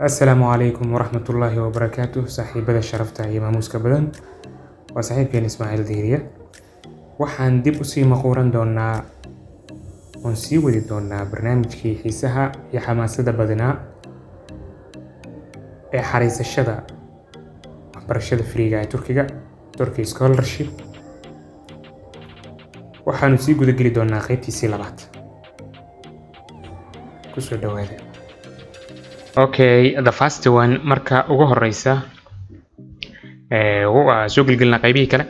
Asalaamu calaykum waraxmatullaahi wabarakaatuh saaxiibada sharafta iyo maamuuska badan. Waa saaxiibkeen Ismaaciil Diiriye. Waxaan dib u sii maquuran doonaa oon sii wadi doonaa barnaamijkii xiisaha iyo xamaasadda badnaa ee xariisashada waxbarashada friiga ee Turkiga, Turkey Scholarship. Waxaanu sii gudageli doonaa qaybtiisii labaad. Kusoo dhawaada. Okay, the first one marka ugu horeysa waa soo gelgelina qaybihii kale.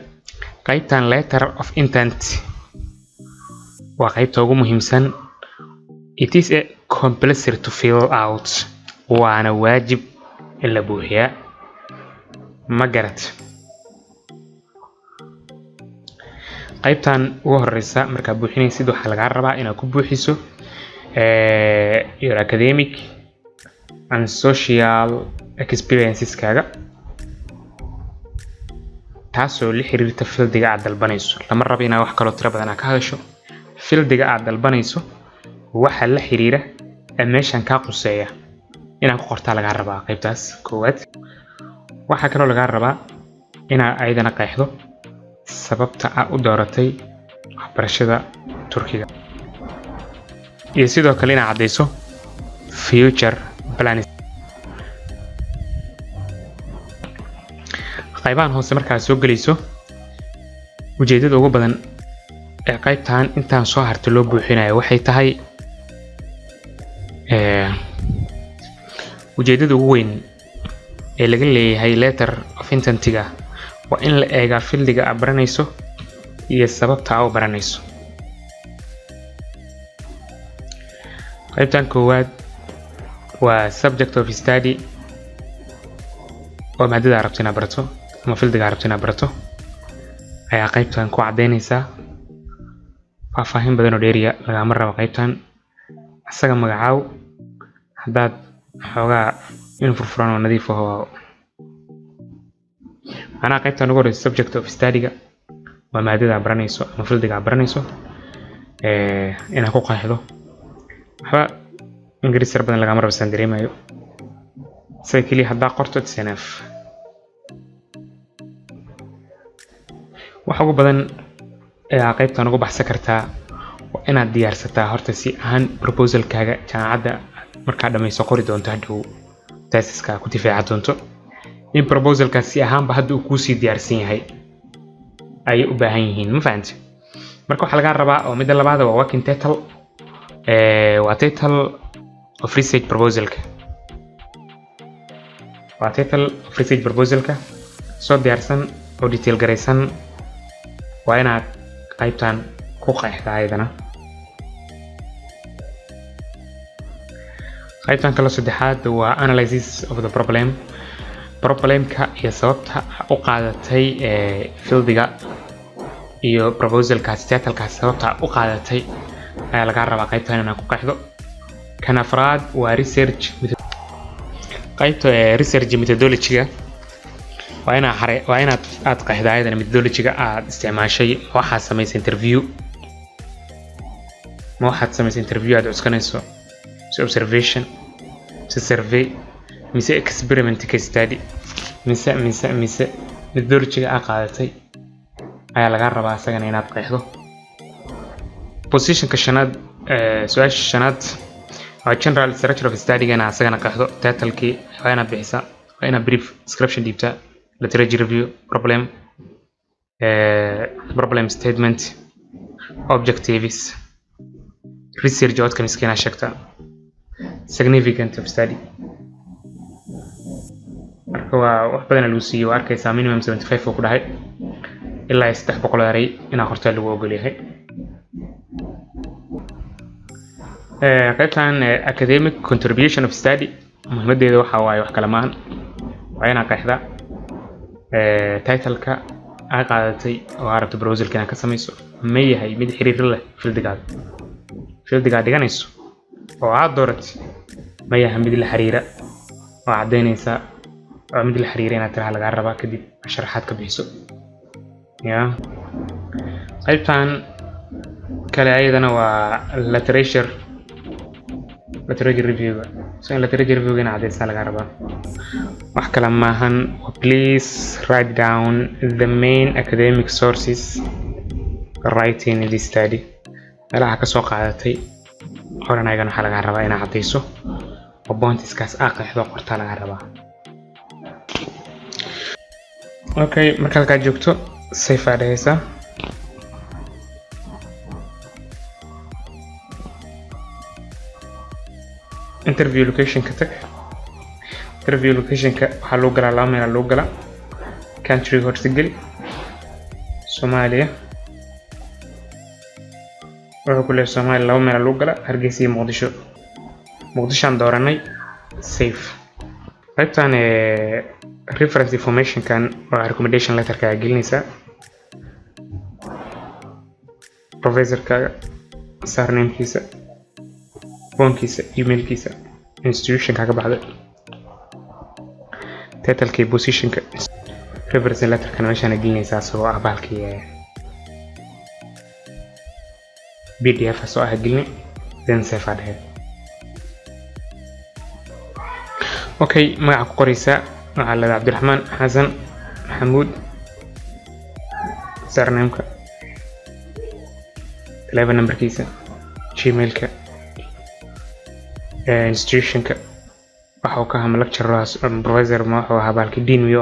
Qaybtan letter of intent waa qaybta ugu muhiimsan. It is a compulsory to fill out. Waana waajib in la buuxiyaa. Ma garat. Qaybtan ugu horeysa marka buuxinaysid waxaa laga rabaa inaad ku buuxiso your academic and social experiences kaaga, taasoo la xiriirta fieldiga aad dalbanayso. Lama rabo inaad wax kaloo tiro badan ka hadasho. Fieldiga aad dalbanayso waxa la xiriira meeshan ka quseeya inaad ku qortaa laga rabaa qaybtaas koowaad. Waxa kaloo laga rabaa inaad ayadana qeexdo sababta aad u dooratay waxbarashada Turkiga, iyo sidoo kale inaad cadeyso future plans. qaybahan hoose markaa soo galayso, ujeedada ugu badan ee qaybtan intaan soo harta loo buuxinayo waxay tahay ujeedada ugu weyn ee laga leeyahay letter of intentiga waa in la eega fieldiga aad baranayso iyo sababta aad u baranayso. qaybtan koowaad waa subject of study oo maadada aad rabto inaad barato ama fieldiga aad rabto inaad barato ayaa qaybtan ku cadeynaysaa. faahfaahin badan oo dheeriya lagama rabo qaybtan. asaga magacaaw haddaad xoogaa in furfuran oo nadiif ah. Anaa qaybtan ugu horeysa subject of study-ga waa maadada aad baranayso ama fieldiga aad baranayso inaad ku qeexdo. waxba ingiriis badan lagama rabo saan dareemayo. isaga keliya haddaa qorto it's enough. waxa ugu badan ee qaybtan ugu baxsan kartaa waa inaad diyaarsataa horta si ahaan proposalkaaga jaamacadda markaa dhammayso qori doonto hadhow teesiska ku difaaca doonto. in proposalkaas si ahaanba hadda uu kuusii diyaarsan yahay ayay u baahan yihiin. ma fahamtay? marka waxaa laga rabaa oo midda labaad waa working title. waa title of research proposalka. waa title of research proposalka soo diyaarsan oo detail garaysan. waa inaad qaybtan ku qeexdaa ayadana. qaybtan kale saddexaad waa analysis of the problemka iyo sababta u qaadatay fieldiga iyo proposalkaas titlekaas sababta u qaadatay ayaa laga rabaa qaybtan inaad ku qeexdo. kan afraad waa research qaybta research methodology-ga waa inaad qeexdaa ayadana methodology-ga aad isticmaashay. waxaad samaysay interview aad cuskanayso si observation si survey mise experiment case study mise methodology-ga aad qaadatay ayaa laga rabaa isagana inaad qeexdo. positionka shanaad su-aasha shanaad waa general structure of study-gana asagana qeexdo. titlekii waa inaad bixisaa, waa inaad brief description dhiibtaa, literature review, problem statement, objectives, research outcomes kana sheegtaa, significance of study. marka waa wax badan lagu siiyo. waa arkaysaa minimum 75 oo ku dhahay ilaa 300 eray inaad qortaa lagu ogol yahay. qaybtan academic contribution of study muhiimadeeda waxa waaye wax kale maahan. waa inaad qeexdaa titleka aad qaadatay oo aad rabto proposalka inaad ka samayso ma yahay mid xiriir leh fieldiga aad dhiganayso oo aad dooratay. ma yahay mid la xiriira oo cadeynaysa oo mid la xiriira inaad tiraha laga rabaa kadib sharaxaad ka bixiso. qaybtan kale ayadana waa literature review so in la tira reviewgana cadeysaa laga rabaa wax kale maahan. Please write down the main academic sources writing in this study. meelaha ka soo qaadatay qoranaygan waxaa laga rabaa inaad cadeyso oo pointiskaas qeexdo qortaa laga rabaa. Okay, marka halkaa joogto save aa dhehaysaa. interview location ka tag. interview location ka waxaa loo galaa laba meel loo galaa. country horta geli Soomaaliya wuxuu ku leeyahay Soomaaliya laba meel loo galaa Hargeysa iyo Muqdisho. Muqdishoan dooranay save. qaybtan reference information kan waa recommendation letter ka gelinaysa professor ka surname kiisa phone kiisa email kiisa institution ka baxday title ki position ka reference letter kan meeshaan gelinaysa soo balkii PDF soo gelin then save ahead. Okay, magaca ku qoraysa waxaa la Cabdiraxmaan Xasan Maxamuud surname-ka telephone number-kiisa gmail-ka institution-ka waxa uu ka hama lecturer professor ma waxa uu balki dean iyo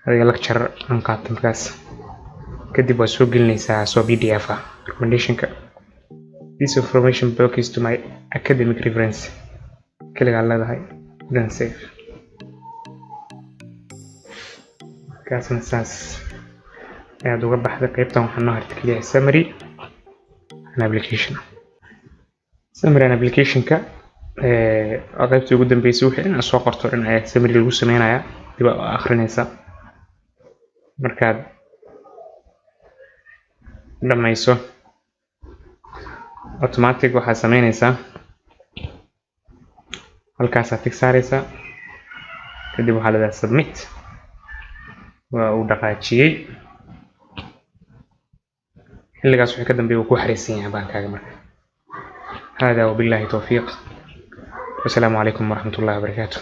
adiga lecturer aan qaatay markaas kadib waa soo gelinaysaa soo PDF recommendation-ka. This information belongs to my academic reference kaliya leedahay then save. kaasna saas ayaad uga baxday qaybtan. waxaan noo hartay kaliya summary and application. summary and application ka qaybtii ugu dambeysay wixii inaad soo qorto in ay summary lagu sameeynaya dib u akhrinaysa markaad dhamayso automatic waxaa sameynaysaa halkaas aad tigsaaraysaa kadib waxaa la submit waa uu dhaqaajiyay xilligaas wixii ka dambeeyay uu ku xariisan yahay baankaaga marka. hada wabillahi tawfiiq. والسلام عليكم ورحمة الله وبركاته.